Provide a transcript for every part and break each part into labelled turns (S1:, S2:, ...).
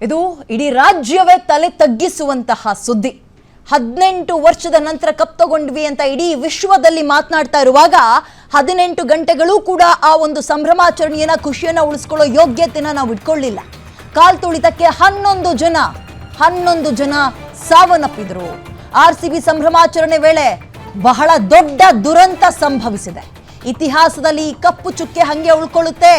S1: ಇದು ಇಡೀ ರಾಜ್ಯವೇ ತಲೆ ತಗ್ಗಿಸುವಂತಹ ಸುದ್ದಿ. 18 ವರ್ಷದ ನಂತರ ಕಪ್ ತಗೊಂಡ್ವಿ ಅಂತ ಇಡೀ ವಿಶ್ವದಲ್ಲಿ ಮಾತನಾಡ್ತಾ ಇರುವಾಗ 18 ಗಂಟೆಗಳು ಕೂಡ ಆ ಒಂದು ಸಂಭ್ರಮಾಚರಣೆಯನ್ನ ಖುಷಿಯನ್ನ ಉಳಿಸ್ಕೊಳ್ಳೋ ಯೋಗ್ಯತೆನ ನಾವು ಇಟ್ಕೊಳ್ಳಿಲ್ಲ. ಕಾಲ್ ತುಳಿತಕ್ಕೆ 11 ಜನ ಸಾವನ್ನಪ್ಪಿದ್ರು. ಆರ್ಸಿಬಿ ಸಂಭ್ರಮಾಚರಣೆ ವೇಳೆ ಬಹಳ ದೊಡ್ಡ ದುರಂತ ಸಂಭವಿಸಿದೆ. ಇತಿಹಾಸದಲ್ಲಿ ಈ ಕಪ್ಪು ಚುಕ್ಕೆ ಹಂಗೆ ಉಳ್ಕೊಳ್ಳುತ್ತೆ.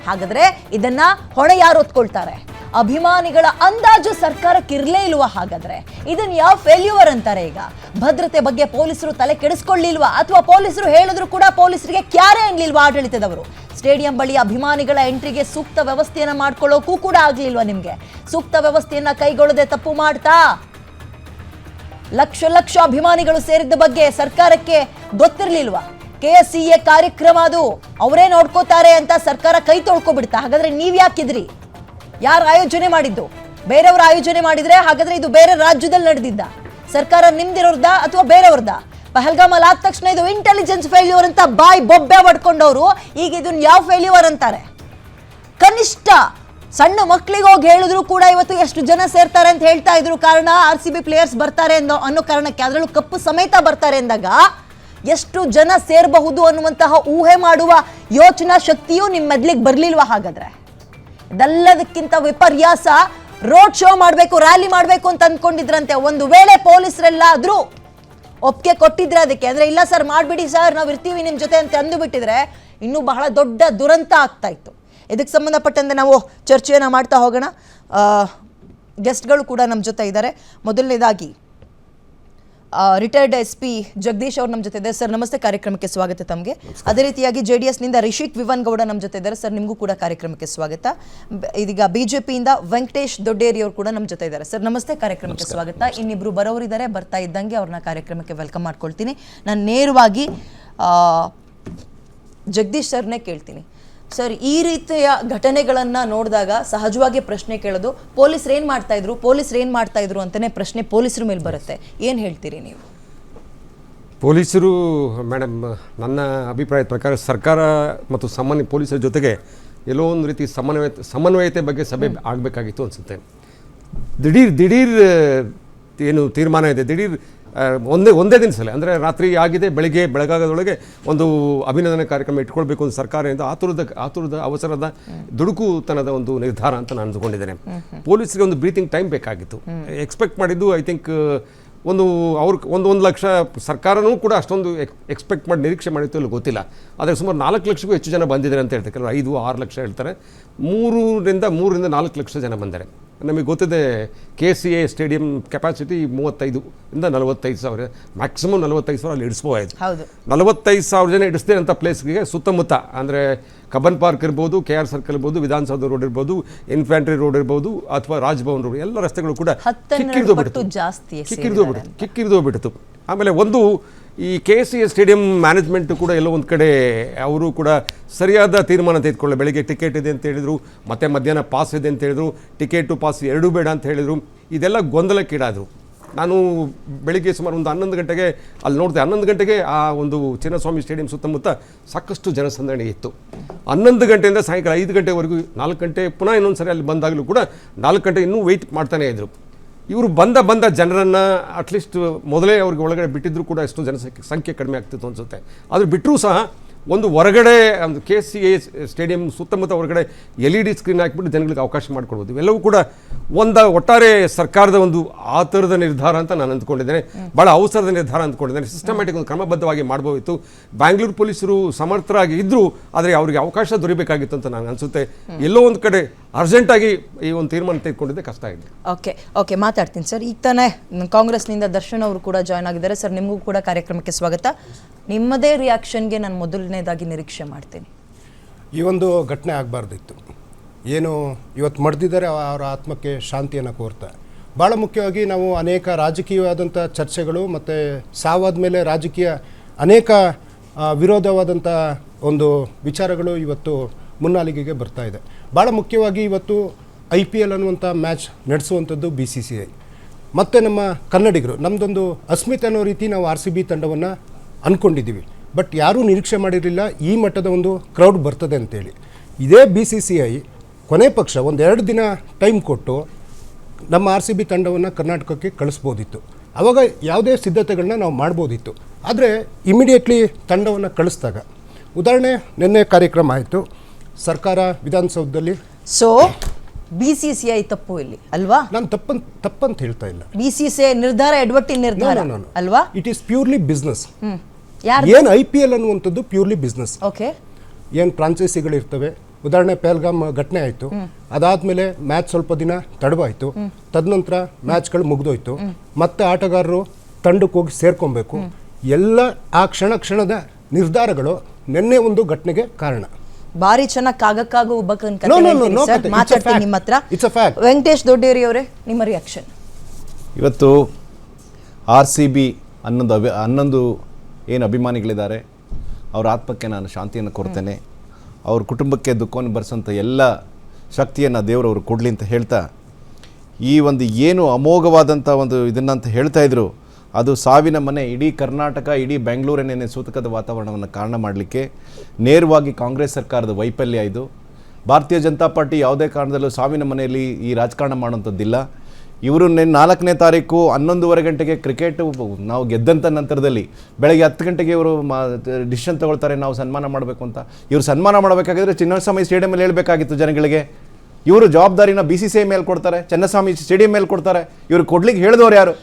S1: ಹಾಗಾದ್ರೆ ಇದನ್ನ ಹೊಣೆ ಯಾರು ಹೊತ್ಕೊಳ್ತಾರೆ? ಅಭಿಮಾನಿಗಳ ಅಂದಾಜು ಸರ್ಕಾರಕ್ಕೆ ಇರಲೇ ಇಲ್ವಾ? ಹಾಗಾದ್ರೆ ಇದನ್ನ ಯಾವ ಫೇಲ್ಯೂರ್ ಅಂತಾರೆ? ಈಗ ಭದ್ರತೆ ಬಗ್ಗೆ ಪೊಲೀಸರು ತಲೆ ಕೆಡಿಸ್ಕೊಳ್ಳಿಲ್ವಾ? ಅಥವಾ ಪೊಲೀಸರು ಹೇಳಿದ್ರು ಕೂಡ ಪೊಲೀಸರಿಗೆ ಕ್ಯಾರೆ ಅನ್ಲಿಲ್ವಾ ಆಡಳಿತದವರು? ಸ್ಟೇಡಿಯಂ ಬಳಿ ಅಭಿಮಾನಿಗಳ ಎಂಟ್ರಿಗೆ ಸೂಕ್ತ ವ್ಯವಸ್ಥೆಯನ್ನ ಮಾಡ್ಕೊಳ್ಳೋಕ್ಕೂ ಕೂಡ ಆಗ್ಲಿಲ್ವಾ? ನಿಮ್ಗೆ ಸೂಕ್ತ ವ್ಯವಸ್ಥೆಯನ್ನ ಕೈಗೊಳ್ಳದೆ ತಪ್ಪು ಮಾಡ್ತಾ ಲಕ್ಷ ಅಭಿಮಾನಿಗಳು ಸೇರಿದ್ದ ಬಗ್ಗೆ ಸರ್ಕಾರಕ್ಕೆ ಗೊತ್ತಿರ್ಲಿಲ್ವಾ? KSCA ಕಾರ್ಯಕ್ರಮ ಅದು ಅವರೇ ನೋಡ್ಕೋತಾರೆ ಅಂತ ಸರ್ಕಾರ ಕೈ ತೊಳ್ಕೊಬಿಡ್ತಾ? ಹಾಗಾದ್ರೆ ನೀವ್ ಯಾಕಿದ್ರಿ? ಯಾರು ಆಯೋಜನೆ ಮಾಡಿದ್ದು? ಬೇರೆಯವರು ಆಯೋಜನೆ ಮಾಡಿದ್ರೆ ಹಾಗಾದ್ರೆ ಇದು ಬೇರೆ ರಾಜ್ಯದಲ್ಲಿ ನಡೆದಿದ್ದ? ಸರ್ಕಾರ ನಿಮ್ದಿರೋರ್ದ ಅಥವಾ ಬೇರೆಯವ್ರದ? ಪಹಲ್ಗಾಮಲ್ಲಿ ಆದ ತಕ್ಷಣ ಇದು ಇಂಟೆಲಿಜೆನ್ಸ್ ಫೇಲ್ಯೂರ್ ಅಂತ ಬಾಯ್ ಬೊಬ್ಬೆ ಹೊಡ್ಕೊಂಡವ್ರು ಈಗ ಇದನ್ನ ಯಾವ ಫೇಲ್ಯೂರ್ ಅಂತಾರೆ? ಕನಿಷ್ಠ ಸಣ್ಣ ಮಕ್ಕಳಿಗೆ ಹೋಗಿ ಹೇಳಿದ್ರು ಕೂಡ ಇವತ್ತು ಎಷ್ಟು ಜನ ಸೇರ್ತಾರೆ ಅಂತ ಹೇಳ್ತಾ ಇದ್ರು. ಕಾರಣ RCB ಪ್ಲೇಯರ್ಸ್ ಬರ್ತಾರೆ ಅನ್ನೋ ಕಾರಣಕ್ಕೆ, ಅದರಲ್ಲೂ ಕಪ್ಪು ಸಮೇತ ಬರ್ತಾರೆ ಅಂದಾಗ ಎಷ್ಟು ಜನ ಸೇರಬಹುದು ಅನ್ನುವಂತಹ ಊಹೆ ಮಾಡುವ ಯೋಚನಾ ಶಕ್ತಿಯೂ ನಿಮ್ಮ ಮೆದ್ಲಿಗೆ ಬರ್ಲಿಲ್ವಾ? ಹಾಗಾದ್ರೆ ಇದೆಲ್ಲದಕ್ಕಿಂತ ವಿಪರ್ಯಾಸ ರೋಡ್ ಶೋ ಮಾಡಬೇಕು, ರ್ಯಾಲಿ ಮಾಡಬೇಕು ಅಂತ ಅಂದ್ಕೊಂಡಿದ್ರಂತೆ. ಒಂದು ವೇಳೆ ಪೊಲೀಸರೆಲ್ಲಾದ್ರೂ ಒಪ್ಪಿಗೆ ಕೊಟ್ಟಿದ್ರೆ ಅದಕ್ಕೆ, ಅಂದ್ರೆ ಇಲ್ಲ ಸರ್ ಮಾಡ್ಬಿಡಿ ಸರ್ ನಾವು ಇರ್ತೀವಿ ನಿಮ್ ಜೊತೆ ಅಂತ ಅಂದು ಬಿಟ್ಟಿದ್ರೆ ಇನ್ನೂ ಬಹಳ ದೊಡ್ಡ ದುರಂತ ಆಗ್ತಾ ಇತ್ತು. ಇದಕ್ಕೆ ಸಂಬಂಧಪಟ್ಟಂತೆ ನಾವು ಚರ್ಚೆಯನ್ನು ಮಾಡ್ತಾ ಹೋಗೋಣ. ಗೆಸ್ಟ್ಗಳು ಕೂಡ ನಮ್ಮ ಜೊತೆ ಇದ್ದಾರೆ. ಮೊದಲನೇದಾಗಿ ರಿಟೈರ್ಡ್ SP ಜಗದೀಶ್ ಅವರು ನಮ್ಮ ಜೊತೆ ಇದ್ದಾರೆ. ಸರ್ ನಮಸ್ತೆ, ಕಾರ್ಯಕ್ರಮಕ್ಕೆ ಸ್ವಾಗತ ತಮಗೆ. ಅದೇ ರೀತಿಯಾಗಿ JDS ನಿಂದ ರಿಷಿಕ್ ವಿವನ್ ಗೌಡ ನಮ್ಮ ಜೊತೆ ಇದ್ದಾರೆ. ಸರ್ ನಿಮಗೂ ಕೂಡ ಕಾರ್ಯಕ್ರಮಕ್ಕೆ ಸ್ವಾಗತ. ಇದೀಗ BJPಯಿಂದ ವೆಂಕಟೇಶ್ ದೊಡ್ಡೇರಿ ಅವರು ಕೂಡ ನಮ್ಮ ಜೊತೆ ಇದ್ದಾರೆ. ಸರ್ ನಮಸ್ತೆ, ಕಾರ್ಯಕ್ರಮಕ್ಕೆ ಸ್ವಾಗತ. ಇನ್ನಿಬ್ರು ಬರೋರಿದ್ದಾರೆ, ಬರ್ತಾ ಇದ್ದಂಗೆ ಅವ್ರನ್ನ ಕಾರ್ಯಕ್ರಮಕ್ಕೆ ವೆಲ್ಕಮ್ ಮಾಡ್ಕೊಳ್ತೀನಿ. ನಾನು ನೇರವಾಗಿ ಜಗದೀಶ್ ಸರ್ನೇ ಕೇಳ್ತೀನಿ. ಸರ್, ಈ ರೀತಿಯ ಘಟನೆಗಳನ್ನ ನೋಡಿದಾಗ ಸಹಜವಾಗಿ ಪ್ರಶ್ನೆ ಕೇಳೋದು ಪೊಲೀಸರು ಏನ್ ಮಾಡ್ತಾ ಇದ್ರು ಅಂತಾನೆ ಪ್ರಶ್ನೆ ಪೊಲೀಸರ ಮೇಲೆ ಬರುತ್ತೆ. ಏನ್ ಹೇಳ್ತೀರಿ ನೀವು?
S2: ಪೊಲೀಸರು ಮೇಡಮ್, ನನ್ನ ಅಭಿಪ್ರಾಯದ ಪ್ರಕಾರ ಸರ್ಕಾರ ಮತ್ತು ಸಾಮಾನ್ಯ ಪೊಲೀಸರ ಜೊತೆಗೆ ಎಲ್ಲೋ ಒಂದು ರೀತಿ ಸಮನ್ವಯತೆ ಬಗ್ಗೆ ಸಭೆ ಆಗಬೇಕಾಗಿತ್ತು ಅನಿಸುತ್ತೆ. ದಿಢೀರ್ ಏನು ತೀರ್ಮಾನ ಇದೆ, ಒಂದೇ ದಿನಸಲ್ಲ, ಅಂದರೆ ರಾತ್ರಿ ಆಗಿದೆ, ಬೆಳಗಾಗದೊಳಗೆ ಒಂದು ಅಭಿನಂದನೆ ಕಾರ್ಯಕ್ರಮ ಇಟ್ಕೊಳ್ಬೇಕು ಅಂತ ಸರ್ಕಾರದಿಂದ ಆತುರದ ಅವಸರದ ದುಡುಕುತನದ ಒಂದು ನಿರ್ಧಾರ ಅಂತ ನಾನು ಅಂದುಕೊಂಡಿದ್ದೇನೆ. ಪೊಲೀಸರಿಗೆ ಒಂದು ಬ್ರೀತಿಂಗ್ ಟೈಮ್ ಬೇಕಾಗಿತ್ತು. ಎಕ್ಸ್ಪೆಕ್ಟ್ ಮಾಡಿದ್ದು ಐ ಥಿಂಕ್ ಒಂದು ಲಕ್ಷ, ಸರ್ಕಾರನೂ ಕೂಡ ಅಷ್ಟೊಂದು ಎಕ್ಸ್ಪೆಕ್ಟ್ ಮಾಡಿ ನಿರೀಕ್ಷೆ ಮಾಡಿತ್ತು ಇಲ್ಲ ಗೊತ್ತಿಲ್ಲ. ಆದರೆ ಸುಮಾರು 4 ಲಕ್ಷಕ್ಕೂ ಹೆಚ್ಚು ಜನ ಬಂದಿದ್ದಾರೆ ಅಂತ ಹೇಳ್ತಾರೆ. ಕೆಲವರು 5-6 ಲಕ್ಷ ಹೇಳ್ತಾರೆ. 3ರಿಂದ 4 ಲಕ್ಷ ಜನ ಬಂದರೆ ನಮಗೆ ಗೊತ್ತಿದೆ. KSCA ಸ್ಟೇಡಿಯಂ ಕೆಪಾಸಿಟಿ 35ರಿಂದ 45 ಸಾವಿರ, ಮ್ಯಾಕ್ಸಿಮಮ್ 45 ಸಾವಿರ ಅಲ್ಲಿ ಇಡಿಸ್ಬೋದು. 45 ಸಾವಿರ ಜನ ಇಡಿಸ್ದೇ ಅಂತ ಪ್ಲೇಸ್ಗೆ ಸುತ್ತಮುತ್ತ ಅಂದರೆ ಕಬ್ಬನ್ ಪಾರ್ಕ್ ಇರ್ಬೋದು, KR ಸರ್ಕಲ್ ಇರ್ಬೋದು, ವಿಧಾನಸೌಧ ರೋಡ್ ಇರ್ಬೋದು, ಇನ್ಫ್ಯಾಂಟ್ರಿ ರೋಡ್ ಇರ್ಬೋದು, ಅಥವಾ ರಾಜ್ಭವನ್ ರೋಡ್, ಎಲ್ಲ ರಸ್ತೆಗಳು ಕೂಡ ಕಿಕ್ಕಿರಿದೋಗ್ಬಿಟ್ಟಿತ್ತು. ಆಮೇಲೆ ಒಂದು ಈ KSCA ಸ್ಟೇಡಿಯಂ ಮ್ಯಾನೇಜ್ಮೆಂಟ್ ಕೂಡ ಎಲ್ಲೋ ಒಂದು ಕಡೆ ಅವರು ಕೂಡ ಸರಿಯಾದ ತೀರ್ಮಾನ ತೆಗೆದುಕೊಳ್ಳಿ. ಬೆಳಿಗ್ಗೆ ಟಿಕೆಟ್ ಇದೆ ಅಂತ ಹೇಳಿದರು, ಮತ್ತೆ ಮಧ್ಯಾಹ್ನ ಪಾಸ್ ಇದೆ ಅಂತ ಹೇಳಿದರು, ಟಿಕೆಟು ಪಾಸ್ ಎರಡೂ ಬೇಡ ಅಂತ ಹೇಳಿದರು. ಇದೆಲ್ಲ ಗೊಂದಲಕ್ಕೀಡಾದರು. ನಾನು ಬೆಳಿಗ್ಗೆ ಸುಮಾರು ಒಂದು 11 ಗಂಟೆಗೆ ಅಲ್ಲಿ ನೋಡಿದೆ. 11 ಗಂಟೆಗೆ ಆ ಒಂದು ಚಿನ್ನಸ್ವಾಮಿ ಸ್ಟೇಡಿಯಂ ಸುತ್ತಮುತ್ತ ಸಾಕಷ್ಟು ಜನಸಂದಣಿ ಇತ್ತು. 11 ಗಂಟೆಯಿಂದ ಸಾಯಂಕಾಲ 5 ಗಂಟೆವರೆಗೂ, 4 ಗಂಟೆ ಪುನಃ ಇನ್ನೊಂದು ಸರಿ ಅಲ್ಲಿ ಬಂದಾಗಲೂ ಕೂಡ 4 ಗಂಟೆ ಇನ್ನೂ ವೆಯ್ಟ್ ಮಾಡ್ತಾನೇ ಇದ್ದರು. ಇವರು ಬಂದ ಜನರನ್ನು ಅಟ್ಲೀಸ್ಟ್ ಮೊದಲೇ ಅವ್ರಿಗೆ ಒಳಗಡೆ ಬಿಟ್ಟಿದ್ರು ಕೂಡ ಎಷ್ಟೋ ಸಂಖ್ಯೆ ಕಡಿಮೆ ಆಗ್ತಿತ್ತು ಅನಿಸುತ್ತೆ. ಆದರೂ ಬಿಟ್ಟರೂ ಸಹ ಒಂದು ಹೊರಗಡೆ ಒಂದು KSCA ಸ್ಟೇಡಿಯಂ ಸುತ್ತಮುತ್ತ ಹೊರಗಡೆ LED ಸ್ಕ್ರೀನ್ ಹಾಕಿಬಿಟ್ಟು ಜನಗಳಿಗೆ ಅವಕಾಶ ಮಾಡಿಕೊಡ್ಬೋದು. ಇವೆಲ್ಲವೂ ಕೂಡ ಒಟ್ಟಾರೆ ಸರ್ಕಾರದ ಒಂದು ಆತುರದ ನಿರ್ಧಾರ ಅಂತ ನಾನು ಅಂದ್ಕೊಂಡಿದ್ದೇನೆ. ಭಾಳ ಅವಸರದ ನಿರ್ಧಾರ ಅಂದ್ಕೊಂಡಿದ್ದೇನೆ. ಸಿಸ್ಟಮ್ಯಾಟಿಕ್ ಒಂದು ಕ್ರಮಬದ್ಧವಾಗಿ ಮಾಡ್ಬೋದಿತ್ತು. ಬ್ಯಾಂಗ್ಳೂರು ಪೊಲೀಸರು ಸಮರ್ಥರಾಗಿ ಇದ್ದರು, ಆದರೆ ಅವರಿಗೆ ಅವಕಾಶ ದೊರಿಬೇಕಾಗಿತ್ತು ಅಂತ ನಾನು ಅನಿಸುತ್ತೆ. ಎಲ್ಲೋ ಒಂದು ಕಡೆ ಅರ್ಜೆಂಟಾಗಿ ಈ ಒಂದು ತೀರ್ಮಾನ ತೆಗೆದುಕೊಂಡಿದ್ದೆ ಕಷ್ಟ ಆಗಿದೆ.
S1: ಓಕೆ ಮಾತಾಡ್ತೀನಿ ಸರ್. ಈಗ ತಾನೇ ಕಾಂಗ್ರೆಸ್ನಿಂದ ದರ್ಶನ್ ಅವರು ಕೂಡ ಜಾಯ್ನ್ ಆಗಿದ್ದಾರೆ. ಸರ್ ನಿಮಗೂ ಕೂಡ ಕಾರ್ಯಕ್ರಮಕ್ಕೆ ಸ್ವಾಗತ. ನಿಮ್ಮದೇ ರಿಯಾಕ್ಷನ್ಗೆ ನಾನು ಮೊದಲನೇದಾಗಿ ನಿರೀಕ್ಷೆ ಮಾಡ್ತೀನಿ.
S3: ಈ ಒಂದು ಘಟನೆ ಆಗಬಾರ್ದಿತ್ತು. ಏನು ಇವತ್ತು ಮಡ್ದಿದ್ದಾರೆ, ಅವರ ಆತ್ಮಕ್ಕೆ ಶಾಂತಿಯನ್ನು ಕೋರ್ತಾ. ಭಾಳ ಮುಖ್ಯವಾಗಿ ನಾವು ಅನೇಕ ರಾಜಕೀಯವಾದಂಥ ಚರ್ಚೆಗಳು ಮತ್ತು ಸಾವಾದ ಮೇಲೆ ರಾಜಕೀಯ ಅನೇಕ ವಿರೋಧವಾದಂಥ ಒಂದು ವಿಚಾರಗಳು ಇವತ್ತು ಮುನ್ನೆಲೆಗೆ ಬರ್ತಾ ಇದೆ. ಭಾಳ ಮುಖ್ಯವಾಗಿ ಇವತ್ತು IPL ಅನ್ನುವಂಥ ಮ್ಯಾಚ್ ನಡೆಸುವಂಥದ್ದು BCCI ಮತ್ತು ನಮ್ಮ ಕನ್ನಡಿಗರು, ನಮ್ಮದೊಂದು ಅಸ್ಮಿತೆ ಅನ್ನೋ ರೀತಿ ನಾವು RCB ತಂಡವನ್ನು ಅಂದ್ಕೊಂಡಿದ್ದೀವಿ. ಬಟ್ ಯಾರೂ ನಿರೀಕ್ಷೆ ಮಾಡಿರಲಿಲ್ಲ ಈ ಮಟ್ಟದ ಒಂದು ಕ್ರೌಡ್ ಬರ್ತದೆ ಅಂತೇಳಿ. ಇದೇ BCCI ಕೊನೆ ಪಕ್ಷ 1-2 ದಿನ ಟೈಮ್ ಕೊಟ್ಟು ನಮ್ಮ RCB ತಂಡವನ್ನು ಕರ್ನಾಟಕಕ್ಕೆ ಕಳಿಸ್ಬೋದಿತ್ತು. ಆವಾಗ ಯಾವುದೇ ಸಿದ್ಧತೆಗಳನ್ನ ನಾವು ಮಾಡ್ಬೋದಿತ್ತು. ಆದರೆ ಇಮಿಡಿಯೇಟ್ಲಿ ತಂಡವನ್ನು ಕಳಿಸಿದಾಗ, ಉದಾಹರಣೆ ನಿನ್ನೆ ಕಾರ್ಯಕ್ರಮ ಆಯಿತು ಸರ್ಕಾರ ವಿಧಾನಸೌಧದಲ್ಲಿ.
S1: ಸೊ BCCI ತಪ್ಪು ಇಲ್ಲಿ ಅಲ್ವಾ?
S3: ನಾನು ತಪ್ಪಂತ ಹೇಳ್ತಾ ಇಲ್ಲ.
S1: BCCI ನಿರ್ಧಾರ ಎಡವಟ್ಟಿನ ನಿರ್ಧಾರ ಅಲ್ವಾ?
S3: It is purely business.
S1: ಯಾರು
S3: ಏನು IPL ಅನ್ನುವಂಥದ್ದು ಪ್ಯೂರ್ಲಿ ಬಿಸ್ನೆಸ್.
S1: ಓಕೆ,
S3: ಏನು ಫ್ರಾಂಚೈಸಿಗಳಿರ್ತವೆ, ಉದಾಹರಣೆ ಪಹಲ್ಗಾಮ್ ಘಟನೆ ಆಯಿತು, ಅದಾದಮೇಲೆ ಮ್ಯಾಚ್ ಸ್ವಲ್ಪ ದಿನ ತಡವಾಯಿತು, ತದನಂತರ ಮ್ಯಾಚ್ಗಳು ಮುಗಿದೋಯ್ತು, ಮತ್ತೆ ಆಟಗಾರರು ತಂಡಕ್ಕೆ ಹೋಗಿ ಸೇರ್ಕೊಬೇಕು. ಎಲ್ಲ ಆ ಕ್ಷಣದ ನಿರ್ಧಾರಗಳು ನಿನ್ನೆ ಒಂದು ಘಟನೆಗೆ ಕಾರಣ.
S1: ಬಾರಿ ಚೆನ್ನಾಗಿ ಕಾಗಕ್ಕಾಗ
S3: No, ಕತೆ.
S1: ಮಾತಾಡ್ತೀನಿ ನಿಮ್ಮ ಹತ್ರ.
S3: It's a fact.
S1: Venkatesh Dodderi ಅವರೇ, ನಿಮ್ಮ ರಿಯಾಕ್ಷನ್.
S4: ಇವತ್ತು RCB ಹನ್ನೊಂದು ಏನು ಅಭಿಮಾನಿಗಳಿದ್ದಾರೆ, ಅವ್ರ ಆತ್ಮಕ್ಕೆ ನಾನು ಶಾಂತಿಯನ್ನು ಕೊಡ್ತೇನೆ. ಅವ್ರ ಕುಟುಂಬಕ್ಕೆ ದುಃಖವನ್ನು ಬರೆಸೋಂಥ ಎಲ್ಲ ಶಕ್ತಿಯನ್ನು ದೇವರವರು ಕೊಡಲಿ ಅಂತ ಹೇಳ್ತಾ, ಈ ಒಂದು ಏನು ಅಮೋಘವಾದಂಥ ಒಂದು ಇದನ್ನಂತ ಹೇಳ್ತಾ ಇದ್ರು, ಅದು ಸಾವಿನ ಮನೆ. ಇಡೀ ಕರ್ನಾಟಕ, ಇಡೀ ಬೆಂಗಳೂರಿನೇನೆ ಸೂತಕದ ವಾತಾವರಣವನ್ನು ಕಾರಣ ಮಾಡಲಿಕ್ಕೆ ನೇರವಾಗಿ ಕಾಂಗ್ರೆಸ್ ಸರ್ಕಾರದ ವೈಫಲ್ಯ ಇದು. ಭಾರತೀಯ ಜನತಾ ಪಾರ್ಟಿ ಯಾವುದೇ ಕಾರಣದಲ್ಲೂ ಸಾವಿನ ಮನೆಯಲ್ಲಿ ಈ ರಾಜಕಾರಣ ಮಾಡುವಂಥದ್ದಿಲ್ಲ. ಇವರು 4ನೇ ತಾರೀಕು 11:30 ಗಂಟೆಗೆ ಕ್ರಿಕೆಟ್ ನಾವು ಗೆದ್ದಂಥ ನಂತರದಲ್ಲಿ ಬೆಳಗ್ಗೆ 10 ಗಂಟೆಗೆ ಇವರು ಡಿಸಿಷನ್ ತಗೊಳ್ತಾರೆ, ನಾವು ಸನ್ಮಾನ ಮಾಡಬೇಕು ಅಂತ. ಇವರು ಸನ್ಮಾನ ಮಾಡಬೇಕಾಗಿದ್ರೆ ಚಿನ್ನಸ್ವಾಮಿ ಸ್ಟೇಡಿಯಮಲ್ಲಿ ಹೇಳಬೇಕಾಗಿತ್ತು ಜನಗಳಿಗೆ. ಇವರು ಜವಾಬ್ದಾರಿನ BCCI ಮೇಲೆ ಕೊಡ್ತಾರೆ, ಚಿನ್ನಸ್ವಾಮಿ ಸ್ಟೇಡಿಯಂ ಮೇಲೆ ಕೊಡ್ತಾರೆ. ಇವರು ಕೊಡ್ಲಿಕ್ಕೆ ಹೇಳಿದವ್ರು ಯಾರು?